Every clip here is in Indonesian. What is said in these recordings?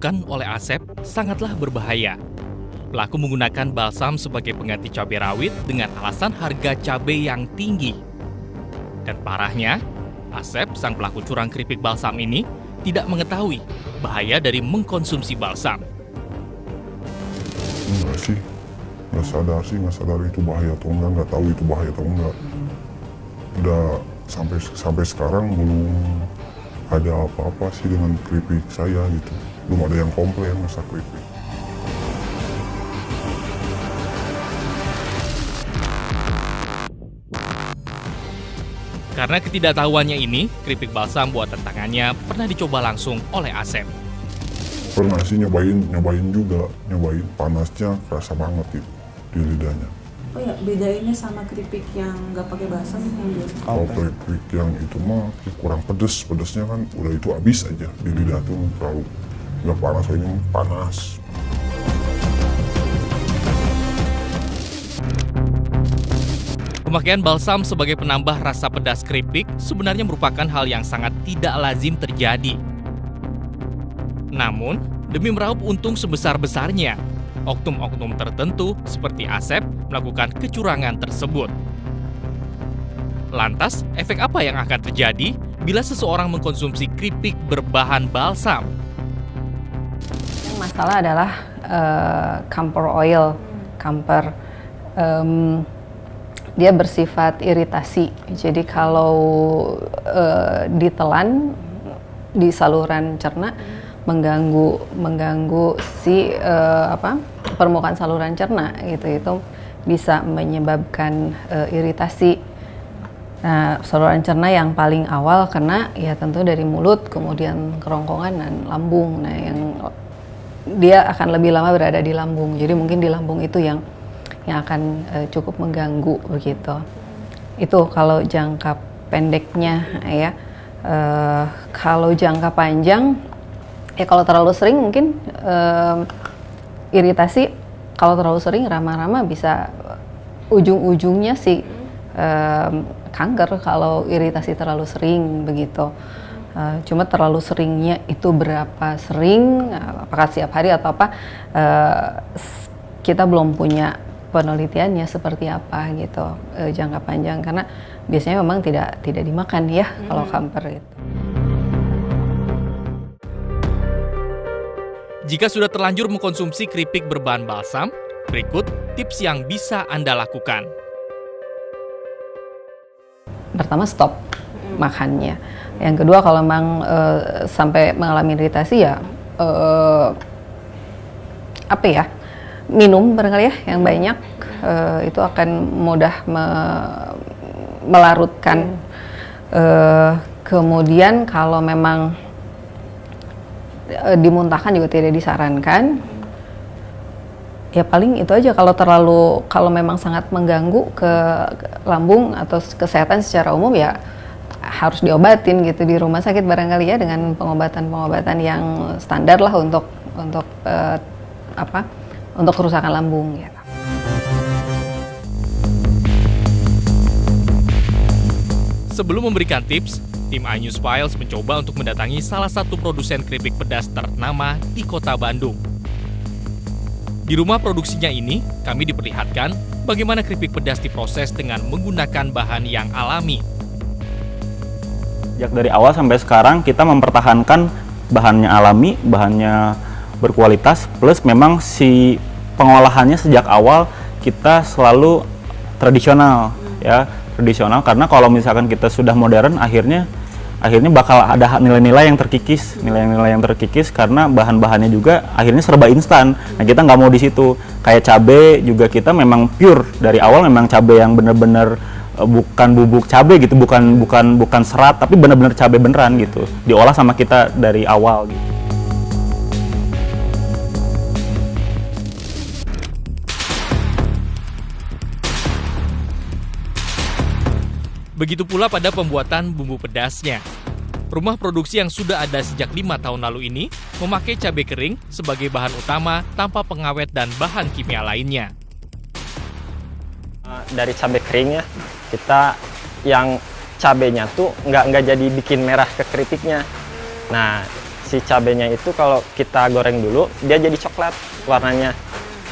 dilakukan oleh Asep sangatlah berbahaya. Pelaku menggunakan balsam sebagai pengganti cabai rawit dengan alasan harga cabai yang tinggi. Dan parahnya, Asep, sang pelaku curang keripik balsam ini, tidak mengetahui bahaya dari mengkonsumsi balsam. Enggak sih, nggak sadar itu bahaya atau enggak, nggak tahu itu bahaya atau enggak. Udah sampai sekarang belum ada apa-apa sih dengan keripik saya gitu. Belum ada yang komplain masa keripik. Karena ketidaktahuannya ini, keripik balsam buatan tangannya pernah dicoba langsung oleh Asep. Pernah sih nyobain panasnya kerasa banget itu di lidahnya. Oh ya, bedainnya sama keripik yang nggak pakai balsam yang biasa. Kalau keripik yang itu mah kurang pedesnya kan udah itu habis aja di lidah tuh, terlalu nggak panas, ini panas. Pemakaian balsam sebagai penambah rasa pedas keripik sebenarnya merupakan hal yang sangat tidak lazim terjadi. Namun, demi meraup untung sebesar-besarnya, oknum-oknum tertentu seperti Asep melakukan kecurangan tersebut. Lantas, efek apa yang akan terjadi bila seseorang mengkonsumsi keripik berbahan balsam? Yang masalah adalah camphor oil, camphor. Dia bersifat iritasi. Jadi kalau ditelan di saluran cerna mengganggu si permukaan saluran cerna gitu, itu bisa menyebabkan iritasi. Nah, saluran cerna yang paling awal kena ya tentu dari mulut, kemudian kerongkongan dan lambung. Nah, yang dia akan lebih lama berada di lambung. Jadi mungkin di lambung itu yang akan cukup mengganggu begitu. Itu kalau jangka pendeknya ya. Kalau jangka panjang ya, kalau terlalu sering mungkin iritasi. Kalau terlalu sering rama-rama bisa ujung-ujungnya sih kanker kalau iritasi terlalu sering begitu. Cuma terlalu seringnya itu berapa sering, apakah setiap hari atau apa, kita belum punya penelitiannya seperti apa gitu jangka panjang, karena biasanya memang tidak dimakan ya kalau camphor itu. Jika sudah terlanjur mengkonsumsi keripik berbahan balsam, berikut tips yang bisa Anda lakukan. Pertama, stop makannya. Yang kedua, kalau memang sampai mengalami iritasi ya minum barangkali ya yang banyak, itu akan mudah melarutkan. Kemudian kalau memang dimuntahkan juga tidak disarankan. Ya paling itu aja, kalau memang sangat mengganggu ke lambung atau kesehatan secara umum ya harus diobatin gitu di rumah sakit barangkali ya, dengan pengobatan yang standar lah untuk kerusakan lambung ya. Sebelum memberikan tips, tim iNews Files mencoba untuk mendatangi salah satu produsen keripik pedas ternama di Kota Bandung. Di rumah produksinya ini, kami diperlihatkan bagaimana keripik pedas diproses dengan menggunakan bahan yang alami. Sejak dari awal sampai sekarang kita mempertahankan bahannya alami, bahannya berkualitas, plus memang si pengolahannya sejak awal kita selalu tradisional ya, tradisional, karena kalau misalkan kita sudah modern akhirnya bakal ada nilai-nilai yang terkikis, karena bahan-bahannya juga akhirnya serba instan. Nah, kita nggak mau di situ. Kayak cabai juga kita memang pure dari awal, memang cabai yang benar-benar bukan bubuk cabai gitu, bukan serat, tapi benar-benar cabai beneran gitu, diolah sama kita dari awal gitu. Begitu pula pada pembuatan bumbu pedasnya. Rumah produksi yang sudah ada sejak 5 tahun lalu ini memakai cabai kering sebagai bahan utama tanpa pengawet dan bahan kimia lainnya. Dari cabai keringnya, kita yang cabainya tuh nggak jadi bikin merah ke keripiknya. Nah, si cabenya itu kalau kita goreng dulu dia jadi coklat warnanya,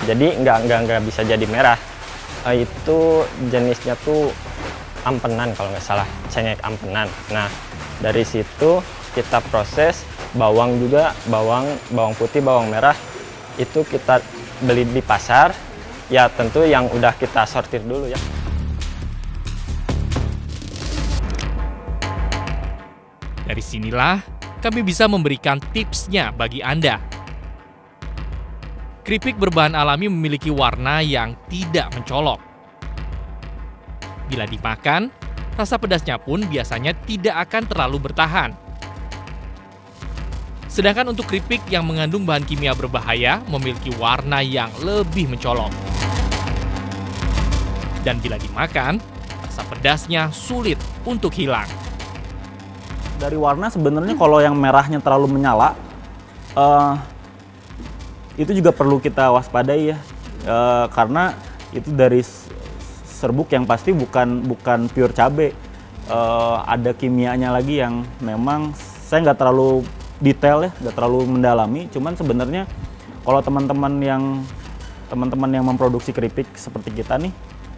jadi nggak bisa jadi merah. Itu jenisnya tuh ampenan kalau nggak salah, cengek ampenan. Nah dari situ kita proses bawang juga, bawang putih, bawang merah itu kita beli di pasar, ya tentu yang udah kita sortir dulu ya. Dari sinilah kami bisa memberikan tipsnya bagi Anda. Keripik berbahan alami memiliki warna yang tidak mencolok. Bila dimakan, rasa pedasnya pun biasanya tidak akan terlalu bertahan. Sedangkan untuk keripik yang mengandung bahan kimia berbahaya memiliki warna yang lebih mencolok. Dan bila dimakan, rasa pedasnya sulit untuk hilang. Dari warna sebenarnya kalau yang merahnya terlalu menyala, itu juga perlu kita waspadai ya, karena itu dari serbuk yang pasti bukan pure cabai. Ada kimianya lagi yang memang saya nggak terlalu detail ya, nggak terlalu mendalami. Cuman sebenarnya kalau teman-teman yang memproduksi keripik seperti kita nih,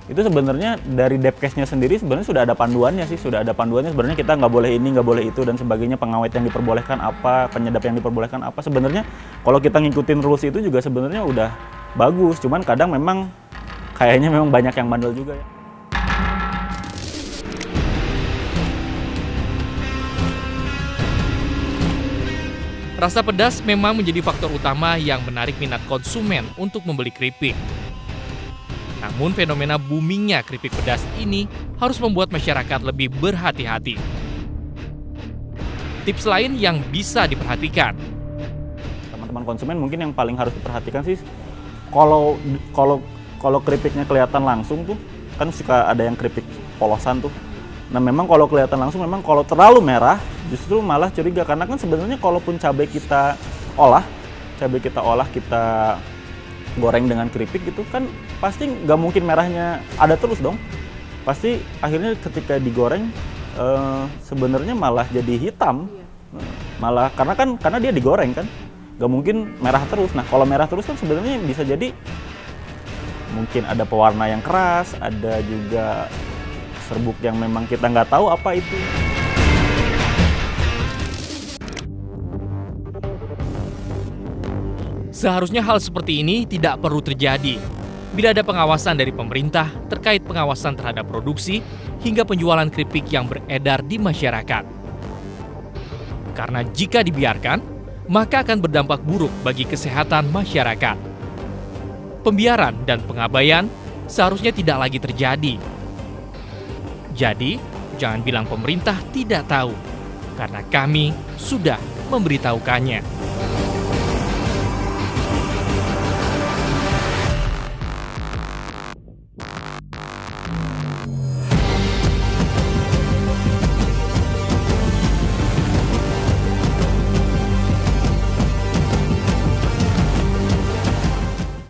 itu sebenarnya dari Depkesnya sendiri sebenarnya sudah ada panduannya sih, sebenarnya kita nggak boleh ini, nggak boleh itu dan sebagainya, pengawet yang diperbolehkan apa, penyedap yang diperbolehkan apa. Sebenarnya kalau kita ngikutin rules itu juga sebenarnya udah bagus, cuman kadang memang kayaknya memang banyak yang bandel juga ya. Rasa pedas memang menjadi faktor utama yang menarik minat konsumen untuk membeli keripik. Namun fenomena boomingnya keripik pedas ini harus membuat masyarakat lebih berhati-hati. Tips lain yang bisa diperhatikan. Teman-teman konsumen mungkin yang paling harus diperhatikan sih, kalau keripiknya kelihatan langsung tuh, kan suka ada yang keripik polosan tuh. Nah memang kalau kelihatan langsung, memang kalau terlalu merah justru malah curiga, karena kan sebenarnya kalaupun cabai kita olah, kita goreng dengan keripik gitu kan pasti nggak mungkin merahnya ada terus dong. Pasti akhirnya ketika digoreng sebenarnya malah jadi hitam. Malah karena dia digoreng kan, nggak mungkin merah terus. Nah kalau merah terus kan sebenarnya bisa jadi mungkin ada pewarna yang keras, ada juga serbuk yang memang kita nggak tahu apa itu. Seharusnya hal seperti ini tidak perlu terjadi bila ada pengawasan dari pemerintah terkait pengawasan terhadap produksi hingga penjualan keripik yang beredar di masyarakat. Karena jika dibiarkan, maka akan berdampak buruk bagi kesehatan masyarakat. Pembiaran dan pengabaian seharusnya tidak lagi terjadi. Jadi, jangan bilang pemerintah tidak tahu, karena kami sudah memberitahukannya.